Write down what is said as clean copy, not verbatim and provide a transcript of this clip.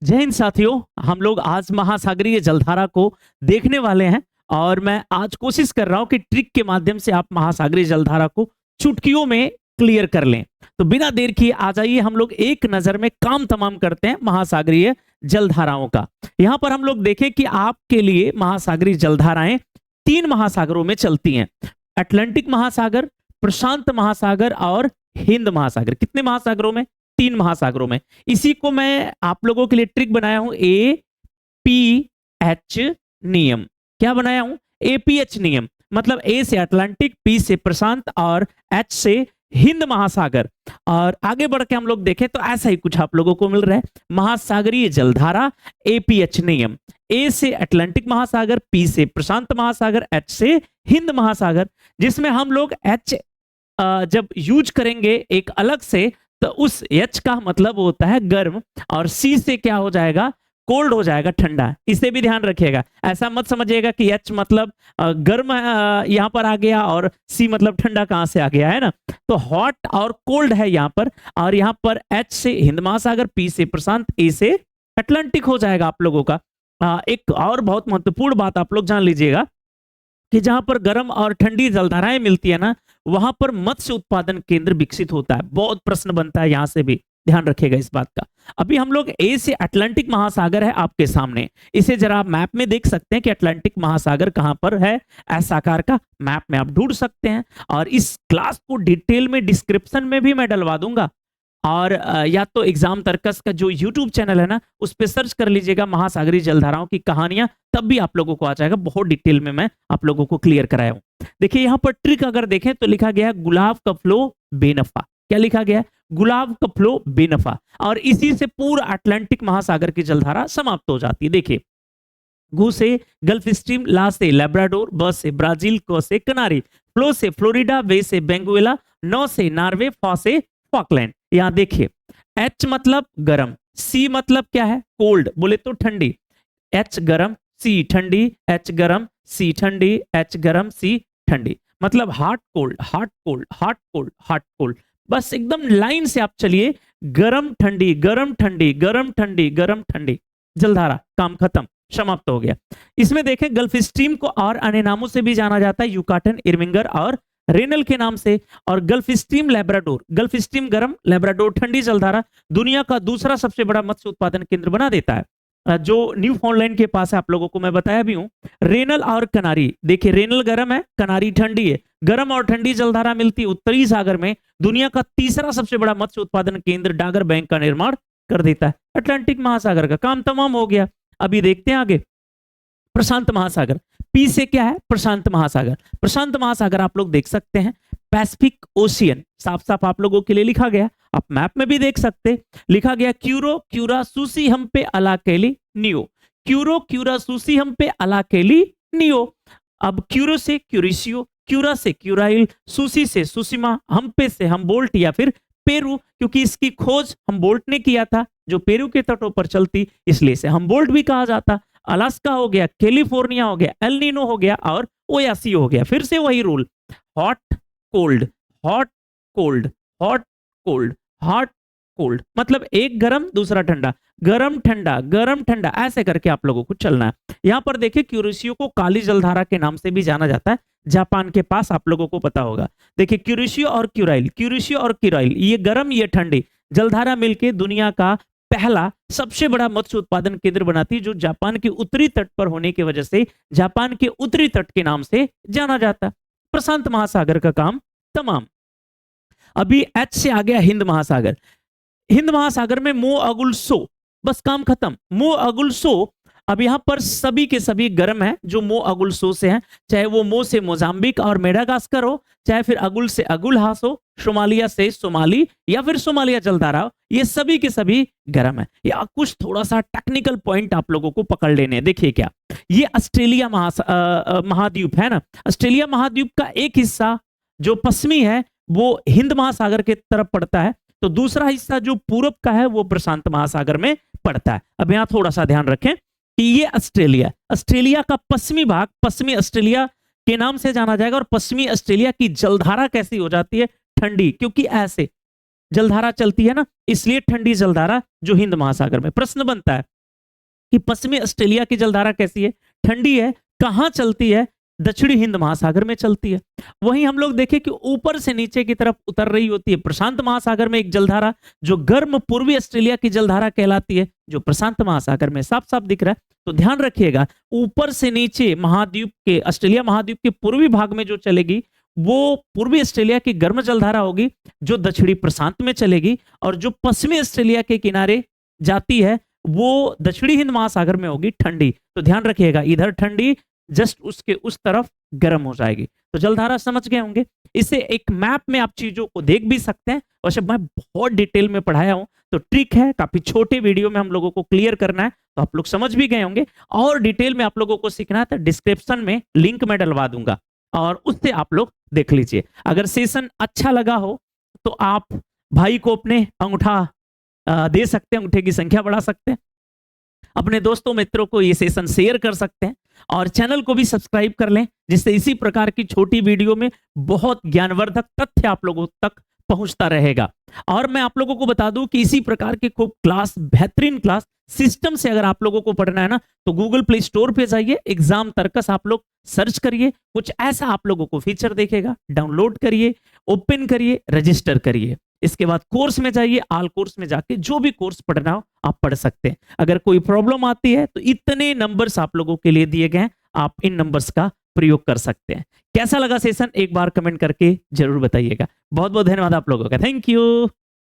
जय हिंद साथियों, हम लोग आज महासागरीय जलधारा को देखने वाले हैं और मैं आज कोशिश कर रहा हूं कि ट्रिक के माध्यम से आप महासागरीय जलधारा को चुटकियों में क्लियर कर लें। तो बिना देर किए आ जाइए, हम लोग एक नजर में काम तमाम करते हैं महासागरीय जलधाराओं का। यहां पर हम लोग देखें कि आपके लिए महासागरीय जलधाराएं तीन महासागरों में चलती हैं। अटलांटिक महासागर, प्रशांत महासागर और हिंद महासागर। कितने महासागरों में? तीन महासागरों में। इसी को मैं आप लोगों के लिए ट्रिक बनाया हूं, APH नियम। क्या बनाया हूं? APH नियम। मतलब ए से अटलांटिक, पी से प्रशांत और एच से हिंद महासागर। और आगे बढ़ के हम लोग देखें तो ऐसा ही कुछ आप लोगों को मिल रहा है। महासागरीय जलधारा, APH नियम। ए से अटलांटिक महासागर, पी से प्रशांत महासागर, एच से हिंद महासागर। जिसमें हम लोग एच जब यूज करेंगे एक अलग से, तो उस एच का मतलब होता है गर्म, और सी से क्या हो जाएगा? कोल्ड हो जाएगा, ठंडा। इसे भी ध्यान रखिएगा। ऐसा मत समझिएगा कि एच मतलब गर्म यहां पर आ गया और सी मतलब ठंडा कहां से आ गया, है ना। तो हॉट और कोल्ड है यहां पर, और यहां पर एच से हिंद महासागर, पी से प्रशांत, ए से अटलांटिक हो जाएगा आप लोगों का। एक और बहुत महत्वपूर्ण बात आप लोग जान लीजिएगा कि जहां पर गर्म और ठंडी जलधाराएं मिलती है ना, वहां पर मत्स्य उत्पादन केंद्र विकसित होता है। बहुत प्रश्न बनता है, यहां से भी ध्यान रखिएगा इस बात का। अभी हम लोग ए से अटलांटिक महासागर है आपके सामने। इसे जरा आप मैप में देख सकते हैं कि अटलांटिक महासागर कहां पर है। ऐसा आकार का मैप में आप ढूंढ सकते हैं, और इस क्लास को डिटेल में डिस्क्रिप्शन में भी मैं डलवा दूंगा। और या तो एग्जाम तर्कस का जो यूट्यूब चैनल है ना, उस पर सर्च कर लीजिएगा महासागरीय जलधाराओं की कहानियां, तब भी आप लोगों को आ जाएगा। बहुत डिटेल में मैं आप लोगों को क्लियर कराया हूं। देखिए यहां पर ट्रिक अगर देखें तो लिखा गया है गुलाब का फ्लो बेनफा। क्या लिखा गया है? गुलाब का फ्लो बेनफा। और इसी से पूरा अटलांटिक महासागर की जलधारा समाप्त हो जाती है। देखिए, गु से गल्फ स्ट्रीम, ला से लेब्राडोर, ब से ब्राजील, क से कनारी, फ्लो से फ्लोरिडा, वे से बेंगुएला, नौ से नॉर्वे, फॉ से फॉकलैंड। यहां देखिए, एच मतलब गर्म, सी मतलब क्या है? कोल्ड, बोले तो ठंडी। एच गर्म, सी ठंडी, एच गर्म, सी ठंडी, एच गर्म, सी ठंडी। मतलब hot cold, hot cold, hot cold, hot cold. बस एकदम लाइन से आप चलिए, गरम ठंडी, गरम ठंडी, गरम ठंडी, गरम ठंडी। जलधारा, काम खत्म, समाप्त हो गया। इसमें देखें गल्फ स्ट्रीम को और अन्य नामों से भी जाना जाता है, यूकाटन, इरविंगर और रेनल के नाम से। और gulf stream Labrador, gulf stream गर्म, लेब्राडोर ठंडी जलधारा दुनिया का दूसरा सबसे बड़ा मत्स्य उत्पादन केंद्र बना देता है, जो न्यू फाउंडलैंड के पास है। आप लोगों को मैं बताया भी हूं। रेनल और कनारी, देखिए रेनल गर्म है, कनारी ठंडी है। गर्म और ठंडी जलधारा मिलती है उत्तरी सागर में। दुनिया का तीसरा सबसे बड़ा मत्स्य उत्पादन केंद्र डागर बैंक का निर्माण कर देता है। अटलांटिक महासागर का काम तमाम हो गया। अभी देखते हैं आगे, प्रशांत महासागर। पी से क्या है? प्रशांत महासागर। प्रशांत महासागर आप लोग देख सकते हैं, पैसिफिक ओशियन साफ साफ आप लोगों के लिए लिखा गया। आप मैप में भी देख सकते, लिखा गया क्यूरो क्यूरा सूसी हम पे अलाकेली नियो। क्यूरो क्यूरा सूसी हम पे अलाकेली नियो। अब क्यूरो से क्यूरिसियो, क्यूरा से क्यूराइल, सूसी से सुसीमा, हम्पे से हमबोल्ट या फिर पेरू, क्योंकि इसकी खोज हमबोल्ट ने किया था, जो पेरू के तटों पर चलती, इसलिए इसे हमबोल्ट भी कहा जाता। अलास्का हो गया, कैलिफोर्निया हो गया, एल नीनो हो गया और ओयासी हो गया। फिर से वही rule, hot cold, hot cold, hot cold, hot cold. मतलब एक गरम दूसरा ठंडा, गरम ठंडा, गरम ठंडा, ऐसे करके आप लोगों को चलना है। यहां पर देखिए क्यूरिसियो को काली जलधारा के नाम से भी जाना जाता है, जापान के पास, आप लोगों को पता होगा। देखिए क्यूरिसियो और क्यूराइल, क्यूरिसियो और क्यूराइल, ये गर्म ये ठंडी जलधारा मिलके दुनिया का पहला सबसे बड़ा मत्स्य उत्पादन केंद्र बनाती है, जो जापान के उत्तरी तट पर होने की वजह से जापान के उत्तरी तट के नाम से जाना जाता है। प्रशांत महासागर का काम तमाम। अभी एच से आ गया हिंद महासागर। हिंद महासागर में मो अगुल सो, बस काम खत्म। मो अगुल सो, अब यहां पर सभी के सभी गर्म है जो मो अगुल सो से हैं, चाहे वो मो से मोजाम्बिक और मेडागास्कर हो, चाहे फिर अगुल से अगुल हास हो, सोमालिया से सोमाली या फिर सोमालिया जलधारा हो, ये सभी के सभी गर्म है। या कुछ थोड़ा सा टेक्निकल पॉइंट आप लोगों को पकड़ लेने हैं। देखिए क्या, ये ऑस्ट्रेलिया महाद्वीप है ना, ऑस्ट्रेलिया महाद्वीप का एक हिस्सा जो पश्चिमी है वो हिंद महासागर के तरफ पड़ता है, तो दूसरा हिस्सा जो पूरब का है वो प्रशांत महासागर में पड़ता है। अब यहां थोड़ा सा ध्यान रखें कि ये ऑस्ट्रेलिया, ऑस्ट्रेलिया का पश्चिमी भाग पश्चिमी ऑस्ट्रेलिया के नाम से जाना जाएगा। और पश्चिमी ऑस्ट्रेलिया की जलधारा कैसी हो जाती है? ठंडी, क्योंकि ऐसे जलधारा चलती है ना, इसलिए ठंडी जलधारा जो हिंद महासागर में। प्रश्न बनता है कि पश्चिमी ऑस्ट्रेलिया की जलधारा कैसी है, ठंडी है, कहां चलती है, दक्षिणी हिंद महासागर में चलती है। वहीं हम लोग देखें कि ऊपर से नीचे की तरफ उतर रही होती है प्रशांत महासागर में एक जलधारा, जो गर्म पूर्वी ऑस्ट्रेलिया की जलधारा कहलाती है, जो प्रशांत महासागर में साफ साफ दिख रहा है। तो ध्यान रखिएगा, ऊपर से नीचे महाद्वीप के, ऑस्ट्रेलिया महाद्वीप के पूर्वी भाग में जो चलेगी वो पूर्वी ऑस्ट्रेलिया की गर्म जलधारा होगी, जो दक्षिणी प्रशांत में चलेगी, और जो पश्चिमी ऑस्ट्रेलिया के किनारे जाती है वो दक्षिणी हिंद महासागर में होगी ठंडी। तो ध्यान रखिएगा, इधर ठंडी, जस्ट उसके उस तरफ गर्म हो जाएगी। तो जलधारा समझ गए होंगे। इसे एक मैप में आप चीजों को देख भी सकते हैं। वैसे मैं बहुत डिटेल में पढ़ाया हूं, तो ट्रिक है, काफी छोटे वीडियो में हम लोगों को क्लियर करना है, तो आप लोग समझ भी गए होंगे। और डिटेल में आप लोगों को सीखना है तो डिस्क्रिप्शन में लिंक मैं डलवा दूंगा, और उससे आप लोग देख लीजिए। अगर सेशन अच्छा लगा हो तो आप भाई को अपने अंगूठा दे सकते हैं, अंगूठे की संख्या बढ़ा सकते हैं, अपने दोस्तों मित्रों को ये सेशन शेयर कर सकते हैं, और चैनल को भी सब्सक्राइब कर लें, जिससे इसी प्रकार की छोटी वीडियो में बहुत ज्ञानवर्धक तथ्य आप लोगों तक पहुंचता रहेगा। और मैं आप लोगों को बता दूं कि इसी प्रकार के खूब क्लास, बेहतरीन क्लास सिस्टम से अगर आप लोगों को पढ़ना है ना, तो गूगल प्ले स्टोर पे जाइए, एग्जाम तर्कस आप लोग सर्च करिए, कुछ ऐसा आप लोगों को फीचर देखेगा, डाउनलोड करिए, ओपन करिए, रजिस्टर करिए। इसके बाद कोर्स में जाइए, ऑल कोर्स में जाके जो भी कोर्स पढ़ना हो आप पढ़ सकते हैं। अगर कोई प्रॉब्लम आती है तो इतने नंबर्स आप लोगों के लिए दिए गए हैं, आप इन नंबर्स का प्रयोग कर सकते हैं। कैसा लगा सेशन, एक बार कमेंट करके जरूर बताइएगा। बहुत बहुत धन्यवाद आप लोगों का, थैंक यू।